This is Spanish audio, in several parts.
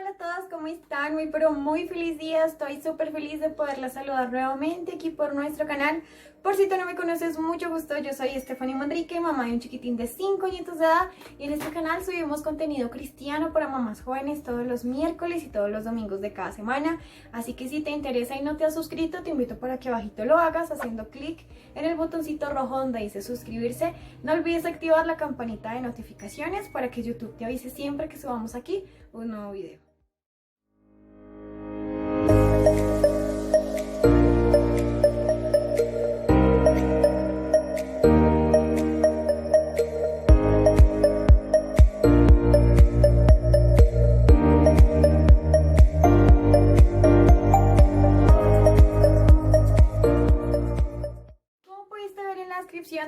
Hola a todos, ¿cómo están? Muy feliz día, estoy súper feliz de poderles saludar nuevamente aquí por nuestro canal. Por si tú no me conoces, mucho gusto, yo soy Stephanie Manrique, mamá de un chiquitín de 5 añitos de edad, y en este canal subimos contenido cristiano para mamás jóvenes todos los miércoles y todos los domingos de cada semana. Así que si te interesa y no te has suscrito, te invito para que abajito lo hagas haciendo clic en el botoncito rojo donde dice suscribirse. No olvides activar la campanita de notificaciones para que YouTube te avise siempre que subamos aquí un nuevo video.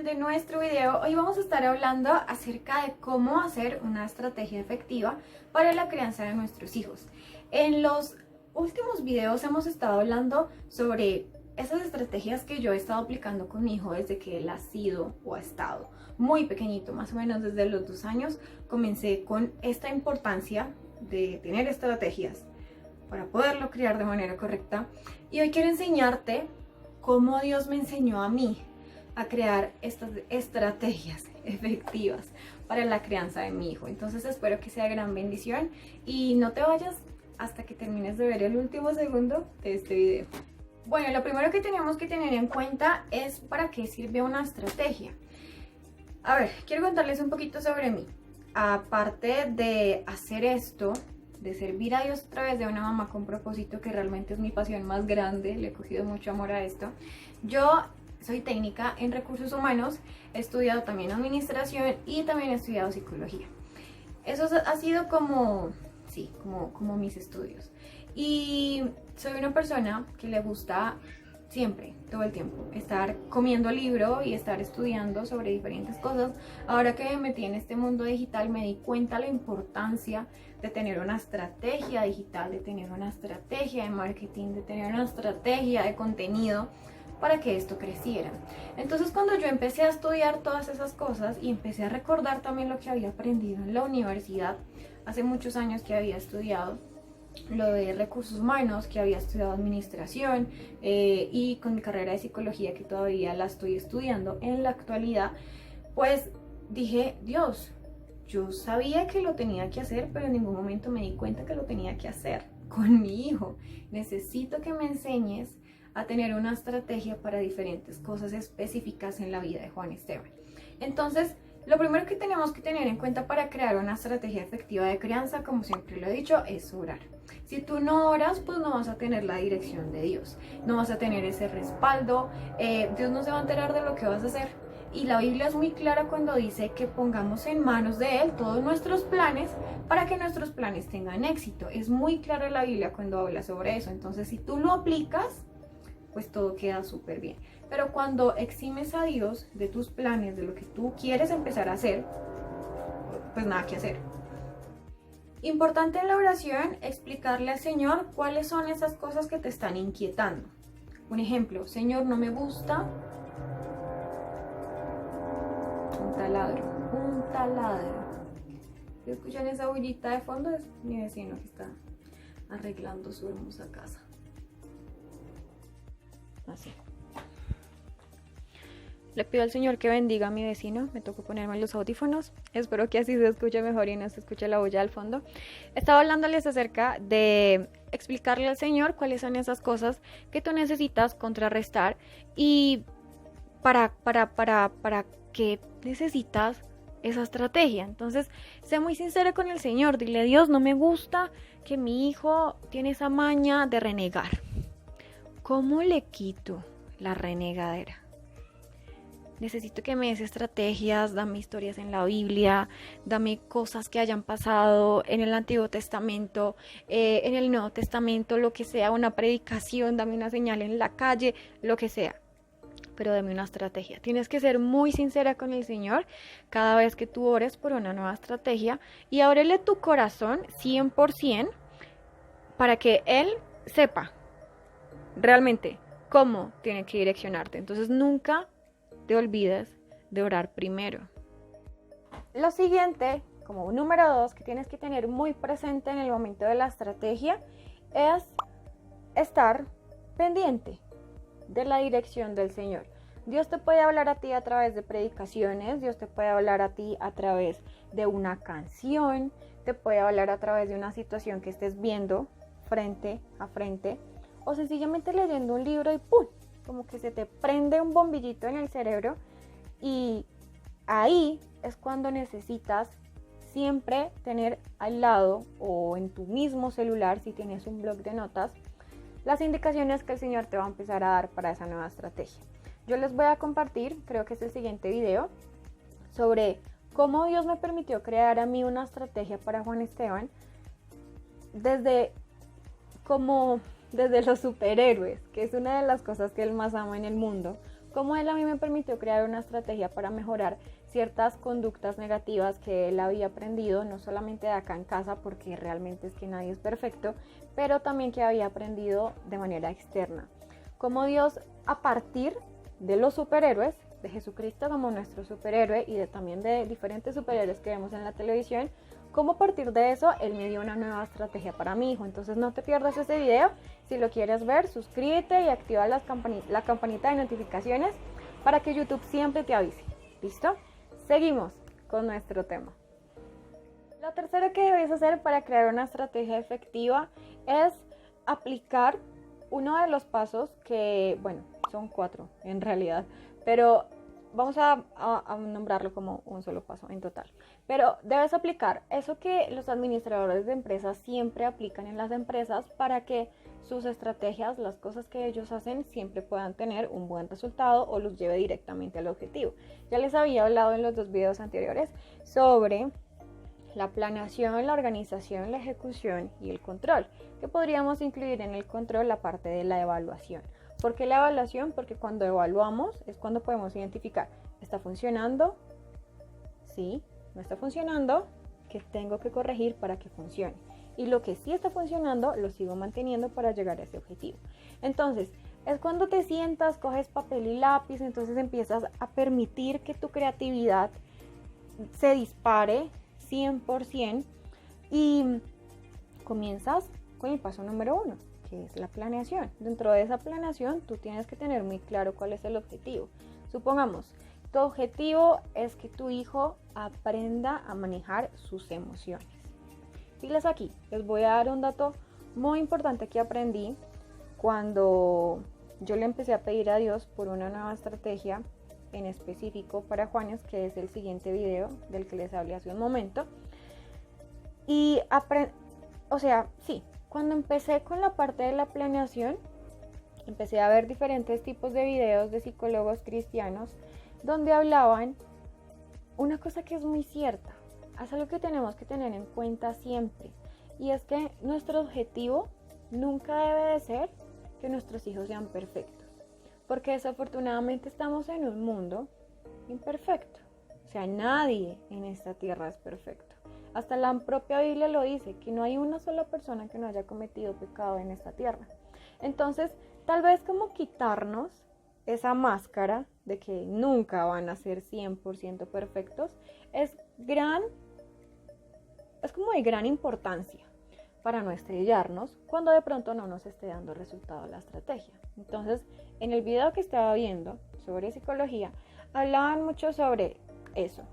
De nuestro video, hoy vamos a estar hablando acerca de cómo hacer una estrategia efectiva para la crianza de nuestros hijos. En los últimos videos hemos estado hablando sobre esas estrategias que yo he estado aplicando con mi hijo desde que él ha sido o ha estado muy pequeñito, más o menos desde los 2 años. Comencé con esta importancia de tener estrategias para poderlo criar de manera correcta, y hoy quiero enseñarte cómo Dios me enseñó a mí a crear estas estrategias efectivas para la crianza de mi hijo. Entonces espero que sea gran bendición y no te vayas hasta que termines de ver el último segundo de este video. Bueno, lo primero que tenemos que tener en cuenta es para qué sirve una estrategia. A ver, quiero contarles un poquito sobre mí. Aparte de hacer esto, de servir a Dios a través de una mamá con propósito, que realmente es mi pasión más grande, le he cogido mucho amor a esto, yo soy técnica en recursos humanos, he estudiado también administración y también he estudiado psicología. Eso ha sido como mis estudios. Y soy una persona que le gusta siempre, todo el tiempo, estar comiendo libro y estar estudiando sobre diferentes cosas. Ahora que me metí en este mundo digital, me di cuenta la importancia de tener una estrategia digital, de tener una estrategia de marketing, de tener una estrategia de contenido para que esto creciera. Entonces, cuando yo empecé a estudiar todas esas cosas y empecé a recordar también lo que había aprendido en la universidad, hace muchos años que había estudiado lo de recursos humanos, que había estudiado administración, y con mi carrera de psicología, que todavía la estoy estudiando en la actualidad, pues dije, Dios, yo sabía que lo tenía que hacer, pero en ningún momento me di cuenta que lo tenía que hacer con mi hijo. Necesito que me enseñes a tener una estrategia para diferentes cosas específicas en la vida de Juan Esteban. Entonces, lo primero que tenemos que tener en cuenta para crear una estrategia efectiva de crianza, como siempre lo he dicho, es orar. Si tú no oras, pues no vas a tener la dirección de Dios, no vas a tener ese respaldo, Dios no se va a enterar de lo que vas a hacer. Y la Biblia es muy clara cuando dice que pongamos en manos de Él todos nuestros planes para que nuestros planes tengan éxito. Es muy clara la Biblia cuando habla sobre eso. Entonces, si tú lo aplicas, pues todo queda súper bien. Pero cuando eximes a Dios de tus planes, de lo que tú quieres empezar a hacer, pues nada que hacer. Importante en la oración explicarle al Señor cuáles son esas cosas que te están inquietando. Un ejemplo, Señor, no me gusta un taladro. Si escuchan esa bullita de fondo, es mi vecino que está arreglando su hermosa casa. Así. Le pido al Señor que bendiga a mi vecino. Me tocó ponerme los audífonos. Espero que así se escuche mejor y no se escuche la bulla al fondo. Estaba hablándoles acerca de explicarle al Señor cuáles son esas cosas que tú necesitas contrarrestar y para qué necesitas esa estrategia. Entonces, sé muy sincera con el Señor. Dile, Dios, no me gusta que mi hijo tiene esa maña de renegar. ¿Cómo le quito la renegadera? Necesito que me des estrategias, dame historias en la Biblia, dame cosas que hayan pasado en el Antiguo Testamento, en el Nuevo Testamento, lo que sea, una predicación, dame una señal en la calle, lo que sea. Pero dame una estrategia. Tienes que ser muy sincera con el Señor cada vez que tú ores por una nueva estrategia y ábrele tu corazón 100% para que Él sepa realmente cómo tiene que direccionarte. Entonces nunca te olvides de orar primero. Lo siguiente, como número 2 que tienes que tener muy presente en el momento de la estrategia es estar pendiente de la dirección del Señor. Dios te puede hablar a ti a través de predicaciones, Dios te puede hablar a ti a través de una canción, te puede hablar a través de una situación que estés viendo frente a frente, o sencillamente leyendo un libro y ¡pum! Como que se te prende un bombillito en el cerebro, y ahí es cuando necesitas siempre tener al lado o en tu mismo celular, si tienes un bloc de notas, las indicaciones que el Señor te va a empezar a dar para esa nueva estrategia. Yo les voy a compartir, creo que es el siguiente video, sobre cómo Dios me permitió crear a mí una estrategia para Juan Esteban desde los superhéroes, que es una de las cosas que él más ama en el mundo. Cómo él a mí me permitió crear una estrategia para mejorar ciertas conductas negativas que él había aprendido, no solamente de acá en casa, porque realmente es que nadie es perfecto, pero también que había aprendido de manera externa. Cómo Dios, a partir de los superhéroes, de Jesucristo como nuestro superhéroe y también de diferentes superhéroes que vemos en la televisión, cómo a partir de eso él me dio una nueva estrategia para mi hijo. Entonces no te pierdas ese video. Si lo quieres ver, suscríbete y activa la campanita de notificaciones para que YouTube siempre te avise. ¿Listo? Seguimos con nuestro tema. Lo tercero que debes hacer para crear una estrategia efectiva es aplicar uno de los pasos que, bueno, son 4 en realidad, pero vamos a nombrarlo como un solo paso en total. Pero debes aplicar eso que los administradores de empresas siempre aplican en las empresas para que sus estrategias, las cosas que ellos hacen, siempre puedan tener un buen resultado o los lleve directamente al objetivo. Ya les había hablado en los 2 videos anteriores sobre la planeación, la organización, la ejecución y el control, que podríamos incluir en el control la parte de la evaluación. ¿Por qué la evaluación? Porque cuando evaluamos es cuando podemos identificar, ¿está funcionando? Sí, no está funcionando, ¿qué tengo que corregir para que funcione? Y lo que sí está funcionando, lo sigo manteniendo para llegar a ese objetivo. Entonces, es cuando te sientas, coges papel y lápiz, entonces empiezas a permitir que tu creatividad se dispare 100% y comienzas con el paso número 1, que es la planeación. Dentro de esa planeación tú tienes que tener muy claro cuál es el objetivo. Supongamos, tu objetivo es que tu hijo aprenda a manejar sus emociones. Pilas aquí, les voy a dar un dato muy importante que aprendí cuando yo le empecé a pedir a Dios por una nueva estrategia en específico para Juanes, que es el siguiente video del que les hablé hace un momento. Y cuando empecé con la parte de la planeación, empecé a ver diferentes tipos de videos de psicólogos cristianos donde hablaban una cosa que es muy cierta, es algo que tenemos que tener en cuenta siempre, y es que nuestro objetivo nunca debe de ser que nuestros hijos sean perfectos, porque desafortunadamente estamos en un mundo imperfecto. O sea, nadie en esta tierra es perfecto. Hasta la propia Biblia lo dice, que no hay una sola persona que no haya cometido pecado en esta tierra. Entonces, tal vez como quitarnos esa máscara de que nunca van a ser 100% perfectos es como de gran importancia para no estrellarnos cuando de pronto no nos esté dando resultado la estrategia. Entonces, en el video que estaba viendo sobre psicología, hablaban mucho sobre eso.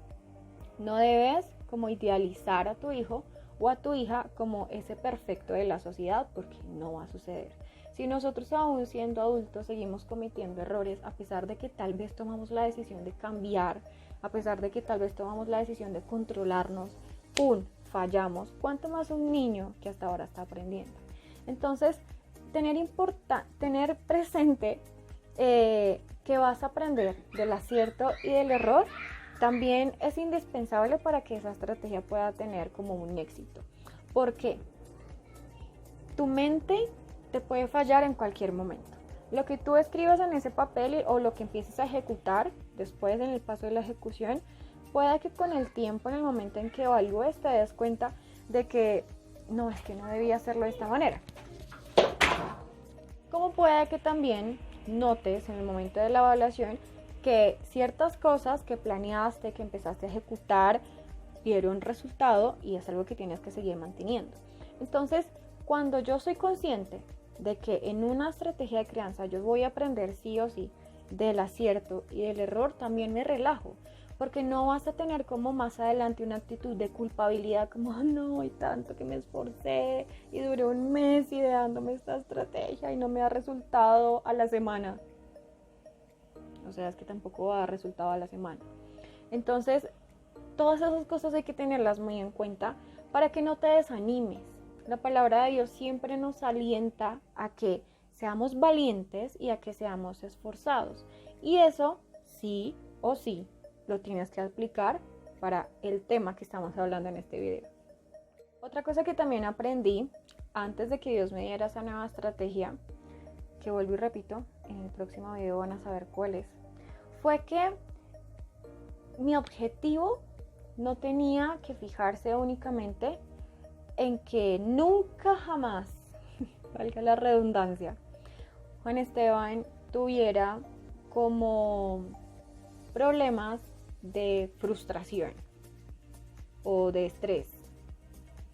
No debes como idealizar a tu hijo o a tu hija como ese perfecto de la sociedad, porque no va a suceder. Si nosotros aún siendo adultos seguimos cometiendo errores, a pesar de que tal vez tomamos la decisión de cambiar, a pesar de que tal vez tomamos la decisión de controlarnos, fallamos, ¿cuánto más un niño que hasta ahora está aprendiendo? Entonces, tener presente que vas a aprender del acierto y del error también es indispensable para que esa estrategia pueda tener como un éxito. ¿Por qué? Tu mente te puede fallar en cualquier momento. Lo que tú escribas en ese papel o lo que empieces a ejecutar después en el paso de la ejecución, puede que con el tiempo, en el momento en que evalúes, te des cuenta de que no debía hacerlo de esta manera. Como puede que también notes en el momento de la evaluación que ciertas cosas que planeaste, que empezaste a ejecutar, dieron resultado y es algo que tienes que seguir manteniendo. Entonces, cuando yo soy consciente de que en una estrategia de crianza yo voy a aprender sí o sí del acierto y del error, también me relajo, porque no vas a tener como más adelante una actitud de culpabilidad como no, y tanto que me esforcé y duré un mes ideándome esta estrategia y no me da resultado a la semana. O sea, es que tampoco va a dar resultado a la semana. Entonces, todas esas cosas hay que tenerlas muy en cuenta para que no te desanimes. La palabra de Dios siempre nos alienta a que seamos valientes y a que seamos esforzados. Y eso sí o sí lo tienes que aplicar para el tema que estamos hablando en este video. Otra cosa que también aprendí antes de que Dios me diera esa nueva estrategia, que vuelvo y repito, en el próximo video van a saber cuál es, fue que mi objetivo no tenía que fijarse únicamente en que nunca jamás, valga la redundancia, Juan Esteban tuviera como problemas de frustración o de estrés.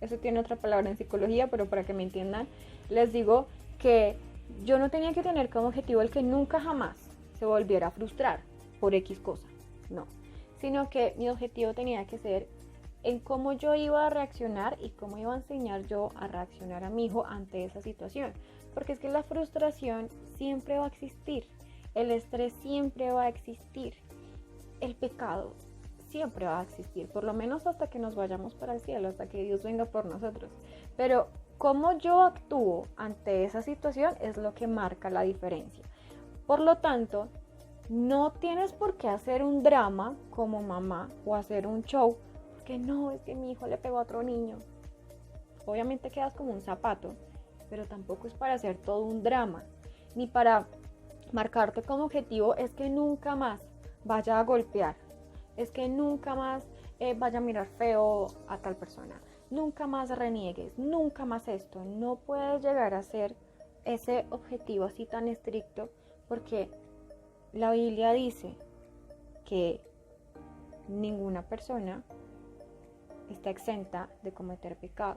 Eso tiene otra palabra en psicología, pero para que me entiendan, les digo que yo no tenía que tener como objetivo el que nunca jamás se volviera a frustrar por X cosa, no, sino que mi objetivo tenía que ser en cómo yo iba a reaccionar y cómo iba a enseñar yo a reaccionar a mi hijo ante esa situación, porque es que la frustración siempre va a existir, el estrés siempre va a existir, el pecado siempre va a existir, por lo menos hasta que nos vayamos para el cielo, hasta que Dios venga por nosotros. Pero cómo yo actúo ante esa situación es lo que marca la diferencia. Por lo tanto, no tienes por qué hacer un drama como mamá o hacer un show, porque no, es que mi hijo le pegó a otro niño. Obviamente quedas como un zapato, pero tampoco es para hacer todo un drama, ni para marcarte como objetivo es que nunca más vaya a golpear, es que nunca más vaya a mirar feo a tal persona, nunca más reniegues, nunca más esto. No puedes llegar a ser ese objetivo así tan estricto, porque la Biblia dice que ninguna persona está exenta de cometer pecado.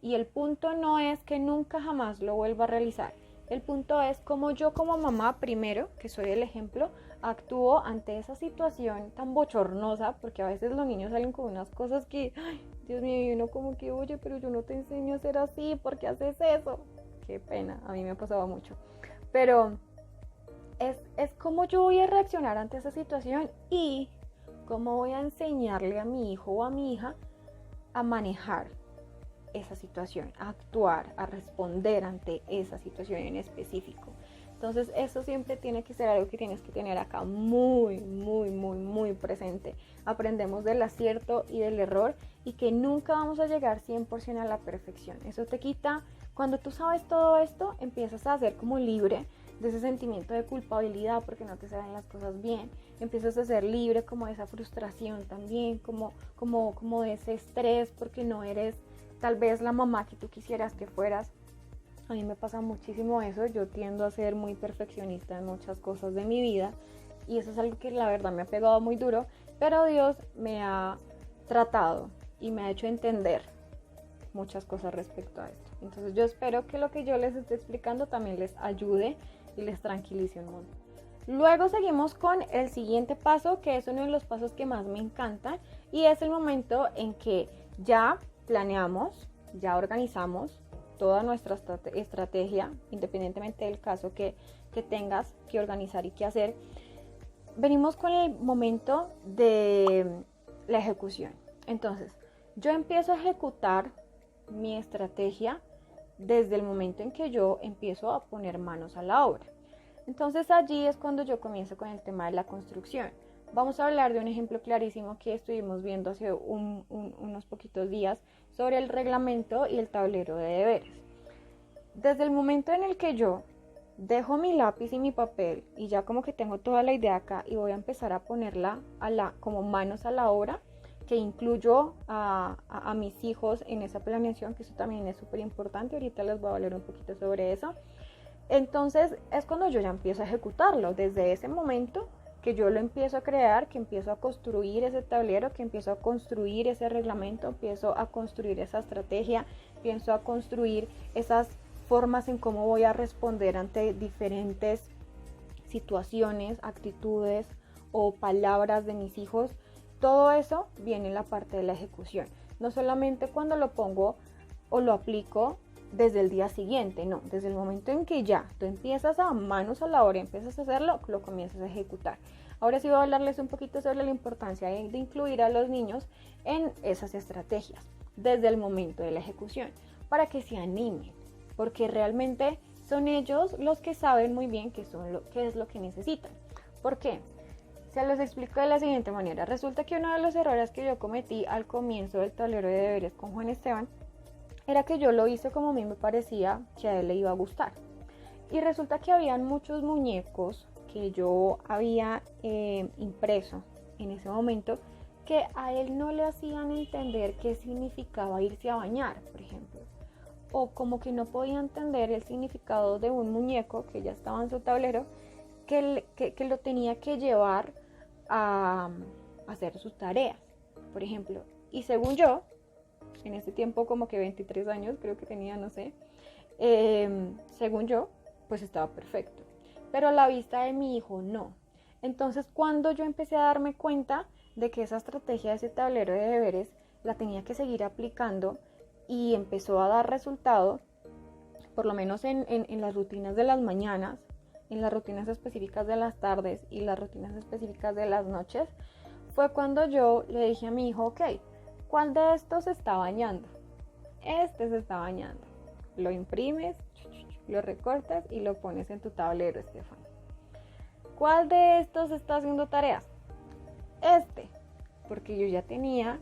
Y el punto no es que nunca jamás lo vuelva a realizar. El punto es cómo yo como mamá, primero, que soy el ejemplo, actúo ante esa situación tan bochornosa, porque a veces los niños salen con unas cosas que, ay, Dios mío, y uno como que, oye, pero yo no te enseño a ser así, ¿por qué haces eso? Qué pena, a mí me pasaba mucho. Pero es cómo yo voy a reaccionar ante esa situación y cómo voy a enseñarle a mi hijo o a mi hija a manejar esa situación, a actuar, a responder ante esa situación en específico. Entonces eso siempre tiene que ser algo que tienes que tener acá muy, muy, muy, muy presente. Aprendemos del acierto y del error y que nunca vamos a llegar 100% a la perfección. Eso te quita, cuando tú sabes todo esto, empiezas a ser como libre de ese sentimiento de culpabilidad porque no te salen las cosas bien. Empiezas a ser libre como de esa frustración también, como de ese estrés porque no eres tal vez la mamá que tú quisieras que fueras. A mí me pasa muchísimo eso, yo tiendo a ser muy perfeccionista en muchas cosas de mi vida y eso es algo que la verdad me ha pegado muy duro, pero Dios me ha tratado y me ha hecho entender muchas cosas respecto a esto. Entonces yo espero que lo que yo les esté explicando también les ayude y les tranquilice un montón. Luego seguimos con el siguiente paso, que es uno de los pasos que más me encantan, y es el momento en que ya planeamos, ya organizamos toda nuestra estrategia, independientemente del caso que tengas que organizar y que hacer. Venimos con el momento de la ejecución. Entonces, yo empiezo a ejecutar mi estrategia desde el momento en que yo empiezo a poner manos a la obra. Entonces allí es cuando yo comienzo con el tema de la construcción. Vamos a hablar de un ejemplo clarísimo que estuvimos viendo hace unos poquitos días sobre el reglamento y el tablero de deberes. Desde el momento en el que yo dejo mi lápiz y mi papel y ya como que tengo toda la idea acá y voy a empezar a ponerla como manos a la obra, que incluyo a mis hijos en esa planeación, que eso también es súper importante. Ahorita les voy a hablar un poquito sobre eso. Entonces es cuando yo ya empiezo a ejecutarlo, desde ese momento que yo lo empiezo a crear, que empiezo a construir ese tablero, que empiezo a construir ese reglamento, empiezo a construir esa estrategia, empiezo a construir esas formas en cómo voy a responder ante diferentes situaciones, actitudes o palabras de mis hijos. Todo eso viene en la parte de la ejecución. No solamente cuando lo pongo o lo aplico desde el día siguiente, no, desde el momento en que ya tú empiezas a manos a la obra, empiezas a hacerlo, lo comienzas a ejecutar. Ahora sí voy a hablarles un poquito sobre la importancia de incluir a los niños en esas estrategias desde el momento de la ejecución, para que se animen, porque realmente son ellos los que saben muy bien qué es lo que necesitan. ¿Por qué? Se los explico de la siguiente manera. Resulta que uno de los errores que yo cometí al comienzo del tablero de deberes con Juan Esteban era que yo lo hice como a mí me parecía que a él le iba a gustar. Y resulta que habían muchos muñecos que yo había impreso en ese momento que a él no le hacían entender qué significaba irse a bañar, por ejemplo. O como que no podía entender el significado de un muñeco que ya estaba en su tablero, que lo tenía que llevar a hacer sus tareas, por ejemplo. Y según yo, en ese tiempo como que 23 años creo que tenía, no sé, según yo, pues estaba perfecto. Pero a la vista de mi hijo no. Entonces cuando yo empecé a darme cuenta de que esa estrategia de ese tablero de deberes la tenía que seguir aplicando y empezó a dar resultado, por lo menos en las rutinas de las mañanas, en las rutinas específicas de las tardes y las rutinas específicas de las noches, fue cuando yo le dije a mi hijo, ok, ¿cuál de estos se está bañando? Este se está bañando. Lo imprimes, lo recortas y lo pones en tu tablero, Estefan. ¿Cuál de estos está haciendo tareas? Este, porque yo ya tenía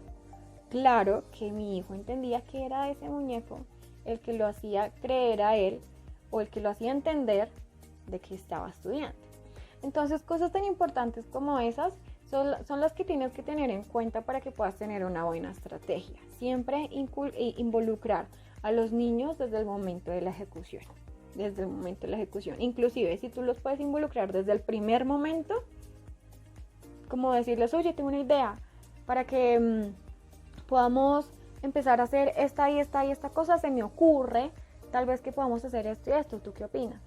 claro que mi hijo entendía que era ese muñeco el que lo hacía creer a él o el que lo hacía entender de que estaba estudiando. Entonces, cosas tan importantes como esas son las que tienes que tener en cuenta para que puedas tener una buena estrategia. Siempre involucrar a los niños desde el momento de la ejecución. Desde el momento de la ejecución. Inclusive, si tú los puedes involucrar desde el primer momento, como decirles, oye, tengo una idea para que podamos empezar a hacer esta y esta y esta cosa, se me ocurre, tal vez que podamos hacer esto y esto, ¿tú qué opinas?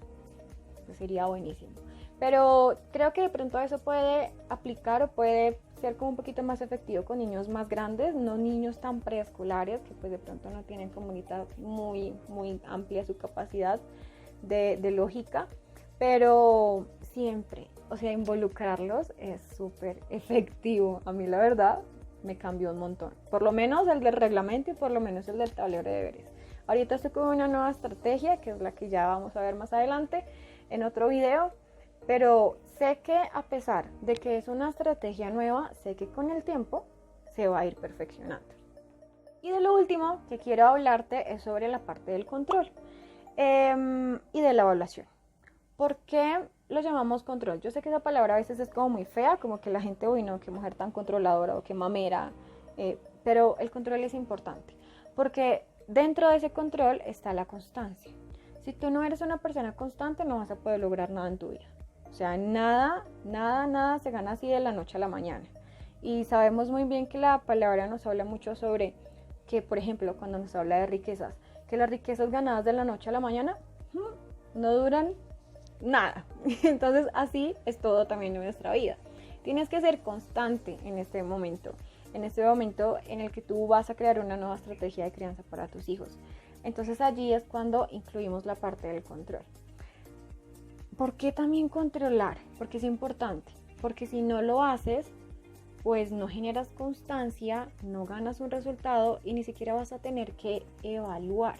Pues sería buenísimo. Pero creo que de pronto eso puede aplicar o puede ser como un poquito más efectivo con niños más grandes, no niños tan preescolares que pues de pronto no tienen comunidad muy amplia su capacidad de lógica, pero siempre, o sea, involucrarlos es súper efectivo. A mí la verdad me cambió un montón, por lo menos el del reglamento y por lo menos el del tablero de deberes. Ahorita estoy con una nueva estrategia que es la que ya vamos a ver más adelante en otro video, pero sé que a pesar de que es una estrategia nueva, sé que con el tiempo se va a ir perfeccionando. Y de lo último que quiero hablarte es sobre la parte del control y de la evaluación. ¿Por qué lo llamamos control? Yo sé que esa palabra a veces es como muy fea, como que la gente, uy no, qué mujer tan controladora o qué mamera, pero el control es importante, porque dentro de ese control está la constancia. Si tú no eres una persona constante, no vas a poder lograr nada en tu vida. O sea, nada se gana así de la noche a la mañana. Y sabemos muy bien que la palabra nos habla mucho sobre que, por ejemplo, cuando nos habla de riquezas, que las riquezas ganadas de la noche a la mañana no duran nada. Entonces, así es todo también en nuestra vida. Tienes que ser constante en este momento en el que tú vas a crear una nueva estrategia de crianza para tus hijos. Entonces, allí es cuando incluimos la parte del control. ¿Por qué también controlar? Porque es importante. Porque si no lo haces, pues no generas constancia, no ganas un resultado y ni siquiera vas a tener que evaluar.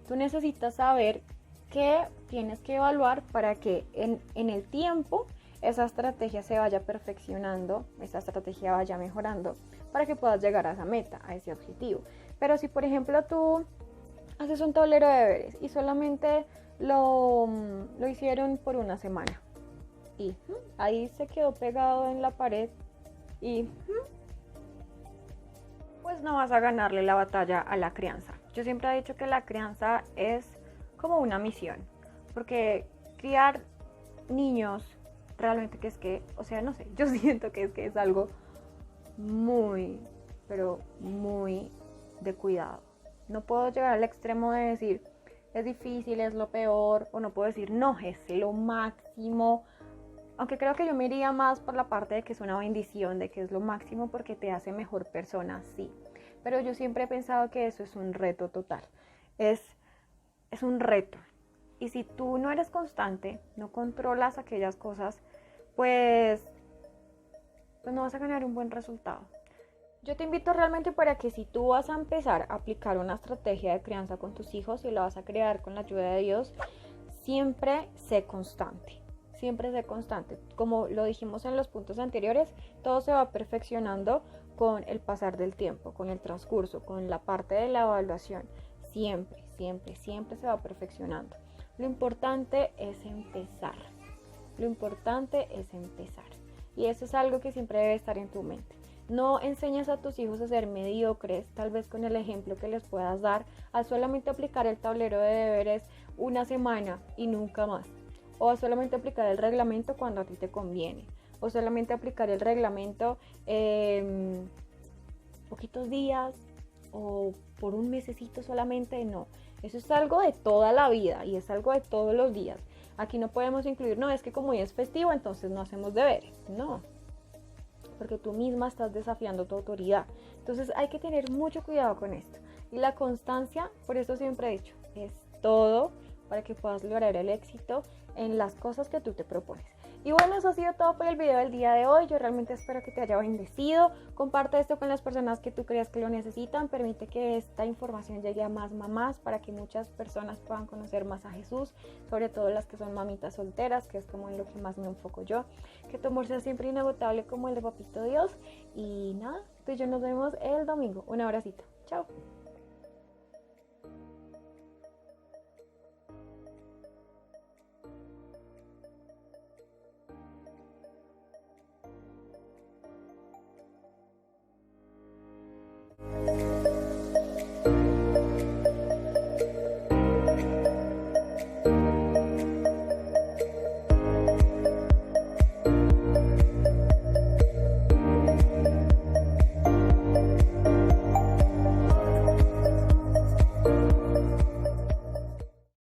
Tú necesitas saber qué tienes que evaluar para que en el tiempo esa estrategia se vaya perfeccionando, esa estrategia vaya mejorando para que puedas llegar a esa meta, a ese objetivo. Pero si por ejemplo tú haces un tablero de deberes y solamente lo hicieron por una semana y ahí se quedó pegado en la pared y pues no vas a ganarle la batalla a la crianza. Yo siempre he dicho que la crianza es como una misión, porque criar niños realmente que es que, o sea, no sé, yo siento que es algo muy, pero muy de cuidado. No puedo llegar al extremo de decir, es difícil, es lo peor, o no puedo decir, no, es lo máximo. Aunque creo que yo me iría más por la parte de que es una bendición, de que es lo máximo porque te hace mejor persona, sí. Pero yo siempre he pensado que eso es un reto total. Es, es un reto. Y si tú no eres constante, no controlas aquellas cosas, pues, pues no vas a ganar un buen resultado. Yo te invito realmente para que si tú vas a empezar a aplicar una estrategia de crianza con tus hijos y la vas a crear con la ayuda de Dios, siempre sé constante. Siempre sé constante. Como lo dijimos en los puntos anteriores, todo se va perfeccionando con el pasar del tiempo, con el transcurso, con la parte de la evaluación. Siempre, siempre, siempre se va perfeccionando. Lo importante es empezar. Lo importante es empezar. Y eso es algo que siempre debe estar en tu mente. No enseñas a tus hijos a ser mediocres, tal vez con el ejemplo que les puedas dar, a solamente aplicar el tablero de deberes una semana y nunca más. O a solamente aplicar el reglamento cuando a ti te conviene. O solamente aplicar el reglamento poquitos días o por un mesecito solamente. No, eso es algo de toda la vida y es algo de todos los días. Aquí no podemos incluir, no, es que como hoy es festivo, entonces no hacemos deberes. No, porque tú misma estás desafiando tu autoridad. Entonces hay que tener mucho cuidado con esto. Y la constancia, por eso siempre he dicho, es todo para que puedas lograr el éxito en las cosas que tú te propones. Y bueno, eso ha sido todo por el video del día de hoy. Yo realmente espero que te haya bendecido. Comparte esto con las personas que tú creas que lo necesitan. Permite que esta información llegue a más mamás para que muchas personas puedan conocer más a Jesús, sobre todo las que son mamitas solteras, que es como en lo que más me enfoco yo. Que tu amor sea siempre inagotable como el de Papito Dios. Y nada, tú y yo nos vemos el domingo. Un abracito. Chao.